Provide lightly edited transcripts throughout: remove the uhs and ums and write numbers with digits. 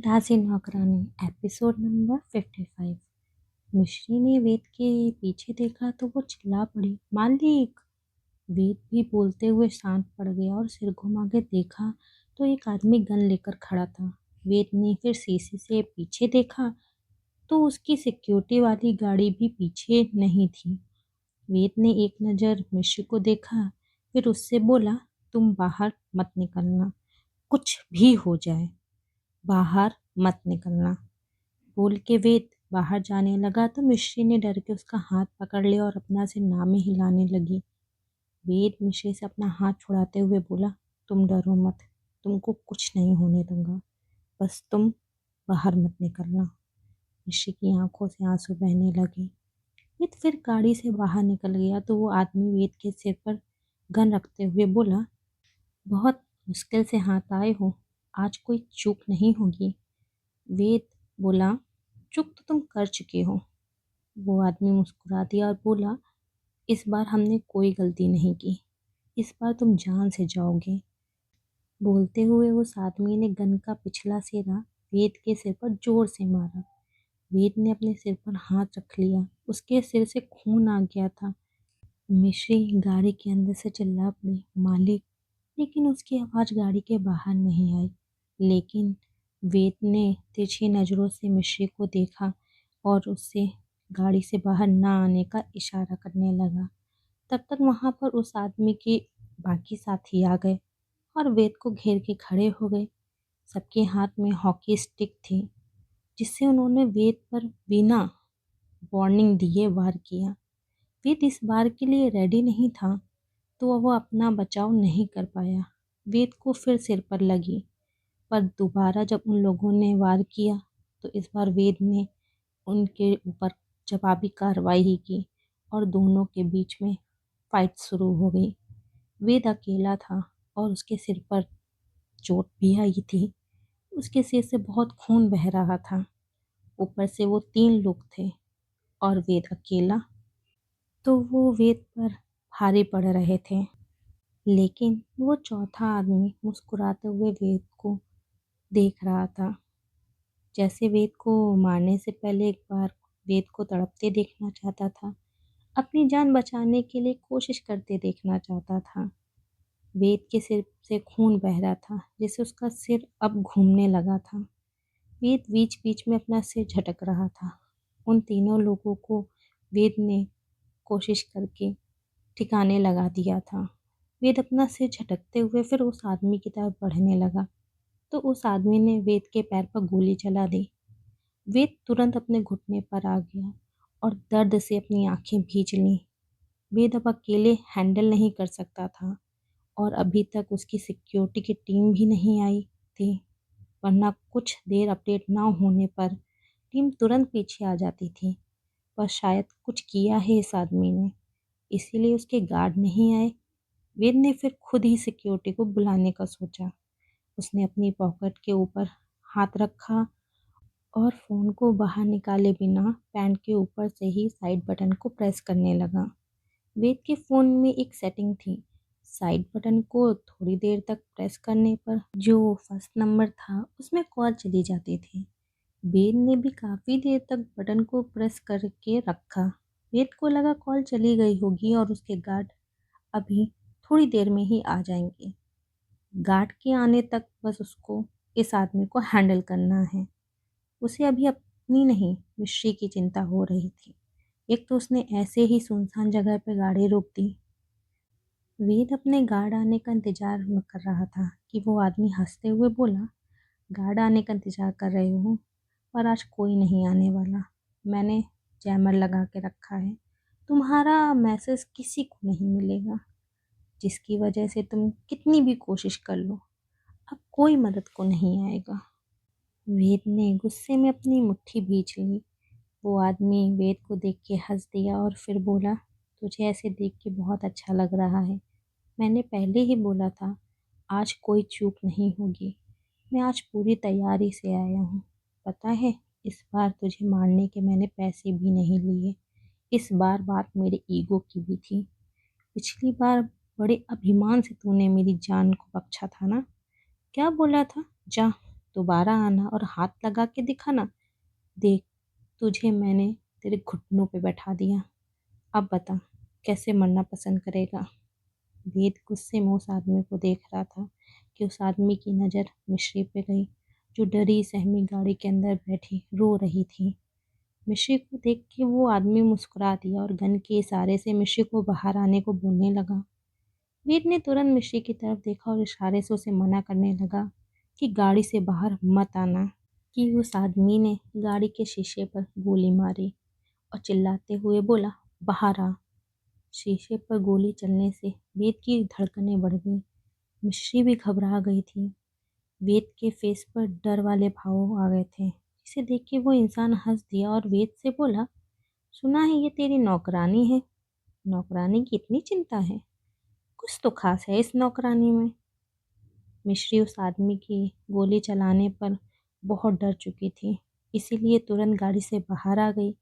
दासी नौकरानी episode number 55। मिश्री ने वेद के पीछे देखा तो वो चिल्ला पड़ी, मालिक। वेद भी बोलते हुए शांत पड़ गया और सिर घुमा के देखा तो एक आदमी गन लेकर खड़ा था। वेद ने फिर शीशे से पीछे देखा तो उसकी सिक्योरिटी वाली गाड़ी भी पीछे नहीं थी। वेद ने एक नज़र मिश्री को देखा, फिर उससे बोला, तुम बाहर मत निकलना, कुछ भी हो जाए बाहर मत निकलना। बोल के वेद बाहर जाने लगा तो मिश्री ने डर के उसका हाथ पकड़ लिया और अपना सिर ना में हिलाने लगी। वेद मिश्री से अपना हाथ छुड़ाते हुए बोला, तुम डरो मत, तुमको कुछ नहीं होने दूंगा, बस तुम बाहर मत निकलना। मिश्री की आंखों से आंसू बहने लगे। वेद फिर गाड़ी से बाहर निकल गया तो वो आदमी वेद के सिर पर गन रखते हुए बोला, बहुत मुश्किल से हाथ आए हो, आज कोई चूक नहीं होगी। वेद बोला, चूक तो तुम कर चुके हो। वो आदमी मुस्कुरा दिया और बोला, इस बार हमने कोई गलती नहीं की, इस बार तुम जान से जाओगे। बोलते हुए उस आदमी ने गन का पिछला सिरा वेद के सिर पर जोर से मारा। वेद ने अपने सिर पर हाथ रख लिया, उसके सिर से खून आ गया था। मिश्री गाड़ी के अंदर से चिल्ला पड़ी, मालिक। लेकिन उसकी आवाज़ गाड़ी के बाहर नहीं आई। लेकिन वेद ने तिरछी नज़रों से मिश्री को देखा और उससे गाड़ी से बाहर ना आने का इशारा करने लगा। तब तक वहाँ पर उस आदमी के बाकी साथी आ गए और वेद को घेर के खड़े हो गए। सबके हाथ में हॉकी स्टिक थी, जिससे उन्होंने वेद पर बिना वार्निंग दिए वार किया। वेद इस बार के लिए रेडी नहीं था, तो वो अपना बचाव नहीं कर पाया। वेद को फिर सिर पर लगी, पर दोबारा जब उन लोगों ने वार किया तो इस बार वेद ने उनके ऊपर जवाबी कार्रवाई ही की और दोनों के बीच में फाइट शुरू हो गई। वेद अकेला था और उसके सिर पर चोट भी आई थी। उसके सिर से बहुत खून बह रहा था। ऊपर से वो 3 लोग थे और वेद अकेला, तो वो वेद पर भारी पड़ रहे थे। लेकिन वो चौथा आदमी मुस्कुराते हुए वेद को देख रहा था, जैसे वेद को मारने से पहले एक बार वेद को तड़पते देखना चाहता था, अपनी जान बचाने के लिए कोशिश करते देखना चाहता था। वेद के सिर से खून बह रहा था, जिससे उसका सिर अब घूमने लगा था। वेद बीच बीच में अपना सिर झटक रहा था। उन तीनों लोगों को वेद ने कोशिश करके ठिकाने लगा दिया था। वेद अपना सिर झटकते हुए फिर उस आदमी की तरफ बढ़ने लगा, तो उस आदमी ने वेद के पैर पर गोली चला दी। वेद तुरंत अपने घुटने पर आ गया और दर्द से अपनी आंखें भींच लीं। वेद अब अकेले हैंडल नहीं कर सकता था और अभी तक उसकी सिक्योरिटी की टीम भी नहीं आई थी, वरना कुछ देर अपडेट ना होने पर टीम तुरंत पीछे आ जाती थी। पर शायद कुछ किया है इस आदमी ने, इसीलिए उसके गार्ड नहीं आए। वेद ने फिर खुद ही सिक्योरिटी को बुलाने का सोचा। उसने अपनी पॉकेट के ऊपर हाथ रखा और फ़ोन को बाहर निकाले बिना पैंट के ऊपर से ही साइड बटन को प्रेस करने लगा। वेद के फ़ोन में एक सेटिंग थी, साइड बटन को थोड़ी देर तक प्रेस करने पर जो फर्स्ट नंबर था उसमें कॉल चली जाती थी। वेद ने भी काफ़ी देर तक बटन को प्रेस करके रखा। वेद को लगा कॉल चली गई होगी और उसके गार्ड अभी थोड़ी देर में ही आ जाएंगे। गार्ड के आने तक बस उसको इस आदमी को हैंडल करना है। उसे अभी अपनी नहीं, मिश्री की चिंता हो रही थी। एक तो उसने ऐसे ही सुनसान जगह पर गाड़ी रोक दी। वेद अपने गार्ड आने का इंतजार कर रहा था कि वो आदमी हंसते हुए बोला, गार्ड आने का इंतजार कर रहे हो, पर आज कोई नहीं आने वाला। मैंने जैमर लगा के रखा है, तुम्हारा मैसेज किसी को नहीं मिलेगा, जिसकी वजह से तुम कितनी भी कोशिश कर लो, अब कोई मदद को नहीं आएगा। वेद ने गुस्से में अपनी मुट्ठी भींच ली। वो आदमी वेद को देख के हंस दिया और फिर बोला, तुझे ऐसे देख के बहुत अच्छा लग रहा है। मैंने पहले ही बोला था, आज कोई चूक नहीं होगी। मैं आज पूरी तैयारी से आया हूँ। पता है, इस बार तुझे मारने के मैंने पैसे भी नहीं लिए। इस बार बात मेरे ईगो की भी थी। पिछली बार बड़े अभिमान से तूने मेरी जान को बख्शा था ना। क्या बोला था, जा दोबारा आना और हाथ लगा के दिखाना। देख, तुझे मैंने तेरे घुटनों पे बैठा दिया। अब बता, कैसे मरना पसंद करेगा? वेद गुस्से में उस आदमी को देख रहा था कि उस आदमी की नज़र मिश्री पे गई, जो डरी सहमी गाड़ी के अंदर बैठी रो रही थी। मिश्री को देख के वो आदमी मुस्कुरा दिया और गन के इशारे से मिश्री को बाहर आने को बोलने लगा। वेद ने तुरंत मिश्री की तरफ देखा और इशारे से उसे मना करने लगा कि गाड़ी से बाहर मत आना। कि उस आदमी ने गाड़ी के शीशे पर गोली मारी और चिल्लाते हुए बोला, बाहर आ। शीशे पर गोली चलने से वेद की धड़कनें बढ़ गईं। मिश्री भी घबरा गई थी। वेद के फेस पर डर वाले भाव आ गए थे। इसे देख के वो इंसान हंस दिया और वेद से बोला, सुना है ये तेरी नौकरानी है। नौकरानी की इतनी चिंता है? कुछ तो खास है इस नौकरानी में। मिश्री उस आदमी की गोली चलाने पर बहुत डर चुकी थी, इसीलिए तुरंत गाड़ी से बाहर आ गई।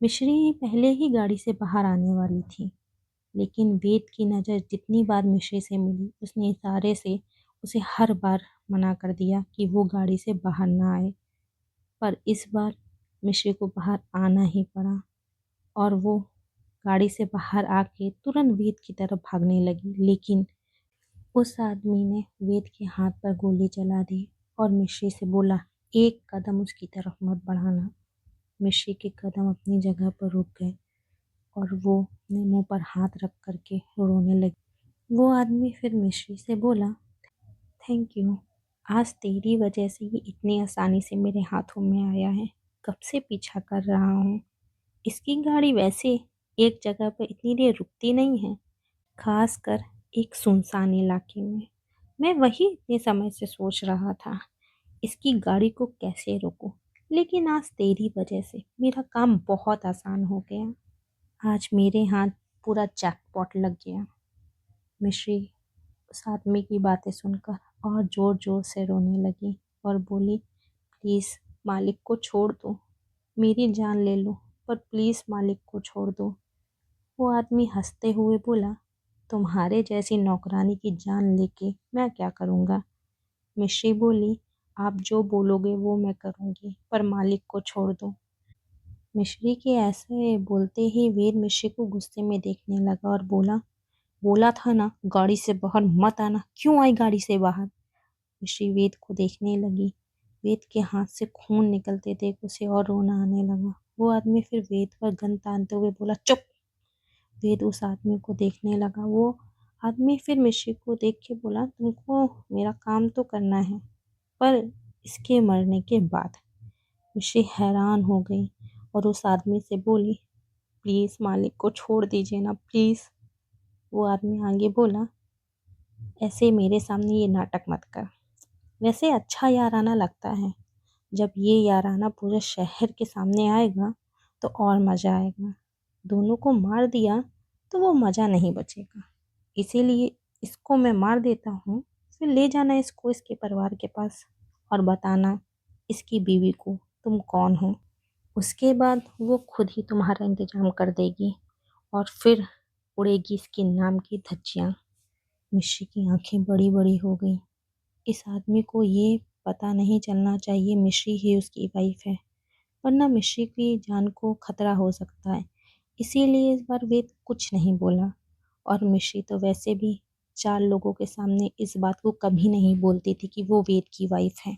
मिश्री पहले ही गाड़ी से बाहर आने वाली थी, लेकिन वेद की नज़र जितनी बार मिश्री से मिली, उसने इशारे से उसे हर बार मना कर दिया कि वो गाड़ी से बाहर ना आए। पर इस बार मिश्री को बाहर आना ही पड़ा और वो गाड़ी से बाहर आके तुरंत वेद की तरफ भागने लगी, लेकिन उस आदमी ने वेद के हाथ पर गोली चला दी और मिश्री से बोला, एक कदम उसकी तरफ मत बढ़ाना। मिश्री के कदम अपनी जगह पर रुक गए और वो अपने मुंह पर हाथ रख करके रोने लगी। वो आदमी फिर मिश्री से बोला, थैंक यू, आज तेरी वजह से ये इतनी आसानी से मेरे हाथों में आया है। कब से पीछा कर रहा हूँ। इसकी गाड़ी वैसे एक जगह पर इतनी देर रुकती नहीं है, खासकर एक सुनसान इलाके में। मैं वही इतने समय से सोच रहा था, इसकी गाड़ी को कैसे रोकूं। लेकिन आज तेरी वजह से मेरा काम बहुत आसान हो गया। आज मेरे हाथ पूरा जैकपॉट लग गया। मिश्री उस आदमी की बातें सुनकर और जोर जोर से रोने लगी और बोली, प्लीज़ मालिक को छोड़ दो, मेरी जान ले लो, पर प्लीज़ मालिक को छोड़ दो। वो आदमी हंसते हुए बोला, तुम्हारे जैसी नौकरानी की जान लेके मैं क्या करूँगा। मिश्री बोली, आप जो बोलोगे वो मैं करूँगी, पर मालिक को छोड़ दो। मिश्री के ऐसे बोलते ही वीर मिश्री को गुस्से में देखने लगा और बोला, बोला था ना गाड़ी से बाहर मत आना, क्यों आई गाड़ी से बाहर। मिश्री वेद को देखने लगी। वेद के हाथ से खून निकलते देख उसे और रोना आने लगा। वो आदमी फिर वेद पर गन तानते हुए बोला, चुप। वेद उस आदमी को देखने लगा। वो आदमी फिर मिश्री को देख के बोला, तुमको मेरा काम तो करना है, पर इसके मरने के बाद। मिश्री हैरान हो गई और उस आदमी से बोली, प्लीज़ मालिक को छोड़ दीजिए ना प्लीज़। वो आदमी आगे बोला, ऐसे मेरे सामने ये नाटक मत कर। वैसे अच्छा याराना लगता है, जब ये याराना पूरे शहर के सामने आएगा तो और मज़ा आएगा। दोनों को मार दिया तो वो मज़ा नहीं बचेगा, इसीलिए इसको मैं मार देता हूँ, फिर ले जाना इसको इसके परिवार के पास और बताना इसकी बीवी को तुम कौन हो। उसके बाद वो खुद ही तुम्हारा इंतजाम कर देगी और फिर उड़ेगी इसके नाम की धज्जियाँ। मिश्री की आंखें बड़ी बड़ी हो गई। इस आदमी को ये पता नहीं चलना चाहिए मिश्री ही उसकी वाइफ है, वरना मिश्री की जान को खतरा हो सकता है। इसीलिए इस बार वेद कुछ नहीं बोला और मिश्री तो वैसे भी 4 लोगों के सामने इस बात को कभी नहीं बोलती थी कि वो वेद की वाइफ है।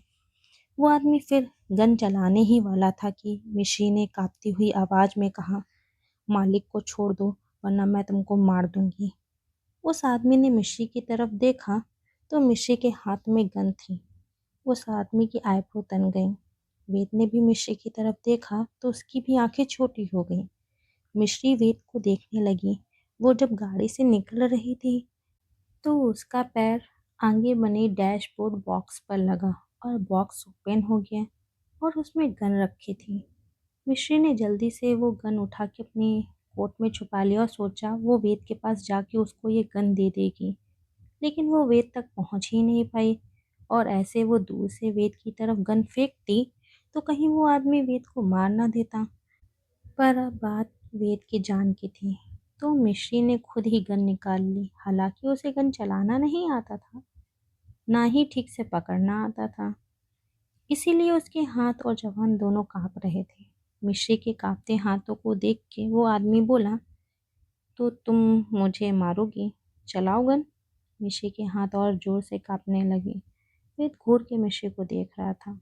वो आदमी फिर गन चलाने ही वाला था कि मिश्री ने कांपती हुई आवाज में कहा, मालिक को छोड़ दो वरना मैं तुमको मार दूंगी। उस आदमी ने मिश्री की तरफ देखा तो मिश्री के हाथ में गन थी। उस आदमी की आईब्रो तन गई। वेद ने भी मिश्री की तरफ देखा तो उसकी भी आंखें छोटी हो गईं। मिश्री वेद को देखने लगी। वो जब गाड़ी से निकल रही थी तो उसका पैर आगे बने डैशबोर्ड बॉक्स पर लगा और बॉक्स ओपन हो गया और उसमें गन रखी थी। मिश्री ने जल्दी से वो गन उठा के अपनी कोट में छुपा लिया और सोचा वो वेद के पास जाके उसको ये गन दे देगी, लेकिन वो वेद तक पहुंच ही नहीं पाई और ऐसे वो दूर से वेद की तरफ गन फेंकती तो कहीं वो आदमी वेद को मार ना देता। पर अब बात वेद की जान की थी, तो मिश्री ने खुद ही गन निकाल ली। हालांकि उसे गन चलाना नहीं आता था, ना ही ठीक से पकड़ना आता था, इसीलिए उसके हाथ और जबान दोनों कांप रहे थे। मिश्री के कांपते हाथों को देख के वो आदमी बोला, तो तुम मुझे मारोगी? चलाओ गन। मिश्री के हाथ और जोर से कांपने लगे। वेद घूर के मिश्री को देख रहा था।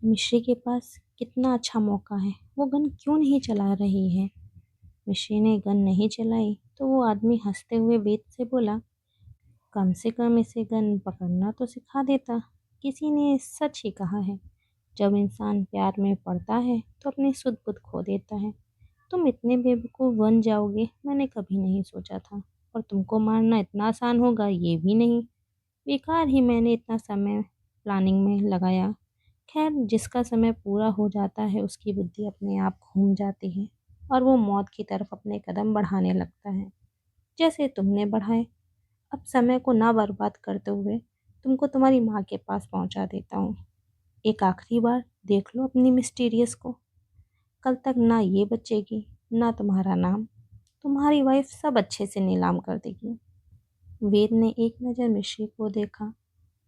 मिश्री के पास कितना अच्छा मौका है, वो गन क्यों नहीं चला रही है? मिश्री ने गन नहीं चलाई तो वो आदमी हंसते हुए वेद से बोला, कम से कम इसे गन पकड़ना तो सिखा देता। किसी ने सच ही कहा है, जब इंसान प्यार में पड़ता है तो अपनी सुध बुध खो देता है। तुम इतने बेवकूफ़ बन जाओगे मैंने कभी नहीं सोचा था, और तुमको मारना इतना आसान होगा ये भी नहीं। बेकार ही मैंने इतना समय प्लानिंग में लगाया। खैर, जिसका समय पूरा हो जाता है उसकी बुद्धि अपने आप घूम जाती है और वो मौत की तरफ अपने कदम बढ़ाने लगता है, जैसे तुमने बढ़ाए। अब समय को ना बर्बाद करते हुए तुमको तुम्हारी माँ के पास पहुंचा देता हूँ। एक आखिरी बार देख लो अपनी मिस्टीरियस को। कल तक ना ये बचेगी, ना तुम्हारा नाम। तुम्हारी वाइफ सब अच्छे से नीलाम कर देगी। वेद ने एक नज़र मिश्री को देखा,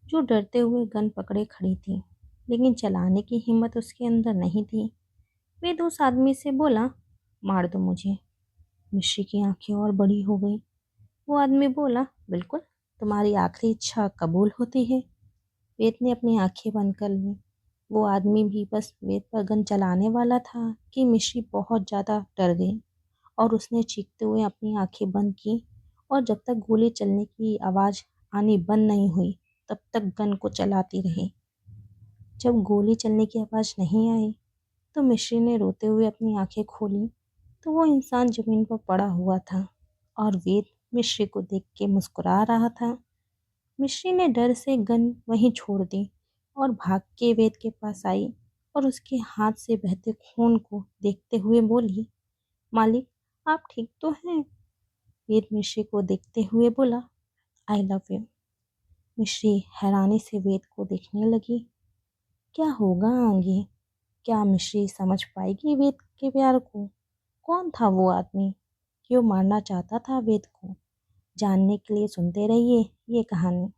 जो डरते हुए गन पकड़े खड़ी थी, लेकिन चलाने की हिम्मत उसके अंदर नहीं थी। वेद उस आदमी से बोला, मार दो मुझे। मिश्री की आंखें और बड़ी हो गई। वो आदमी बोला, बिल्कुल, तुम्हारी आखिरी इच्छा कबूल होती है। वेद ने अपनी आंखें बंद कर ली। वो आदमी भी बस वेद पर गन चलाने वाला था कि मिश्री बहुत ज़्यादा डर गई और उसने चीखते हुए अपनी आंखें बंद की, और जब तक गोली चलने की आवाज़ आनी बंद नहीं हुई तब तक गन को चलाती रही। जब गोली चलने की आवाज़ नहीं आई तो मिश्री ने रोते हुए अपनी आंखें खोली तो वो इंसान जमीन पर पड़ा हुआ था और वेद मिश्री को देख के मुस्कुरा रहा था। मिश्री ने डर से गन वहीं छोड़ दी और भाग के वेद के पास आई और उसके हाथ से बहते खून को देखते हुए बोली, मालिक, आप ठीक तो हैं? वेद मिश्री को देखते हुए बोला, आई लव यू। मिश्री हैरानी से वेद को देखने लगी। क्या होगा आगे? क्या मिश्री समझ पाएगी वेद के प्यार को? कौन था वो आदमी? क्यों मारना चाहता था वेद को? जानने के लिए सुनते रहिए ये कहानी।